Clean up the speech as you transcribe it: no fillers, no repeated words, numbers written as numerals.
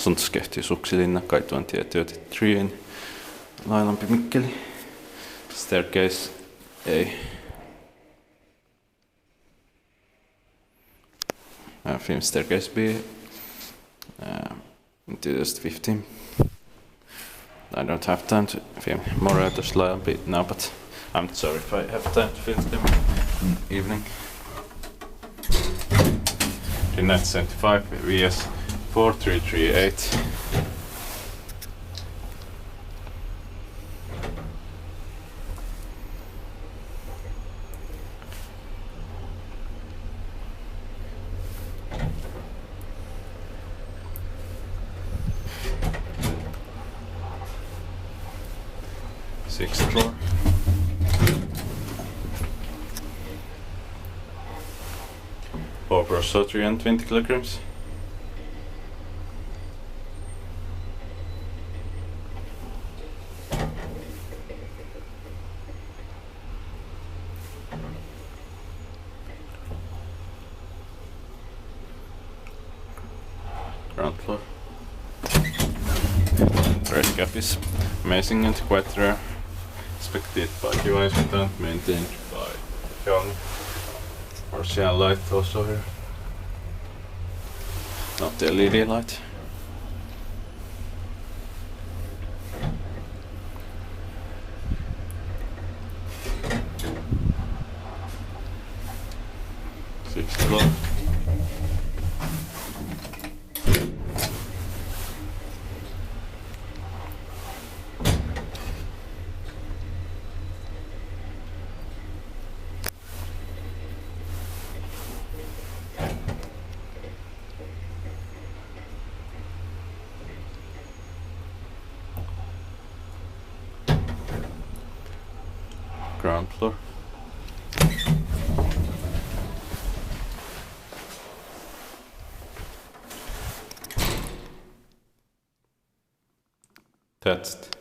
Asuntoskehtiö Suksilinna, Kaituentie 33 in Laajalampi, Mikkeli. Staircase A. Film Staircase B. In 2015. I don't have time to film more out of Laajalampi now, but I'm sorry if I have time to film them in the evening. In 1975 VS 4338. Sixth floor. Overall 320 kilograms. Ground floor. Red cap is amazing and quite rare. Expected by device without maintained by young Martian light also here. Not the LED light. Sixth floor. Ground floor. That's it.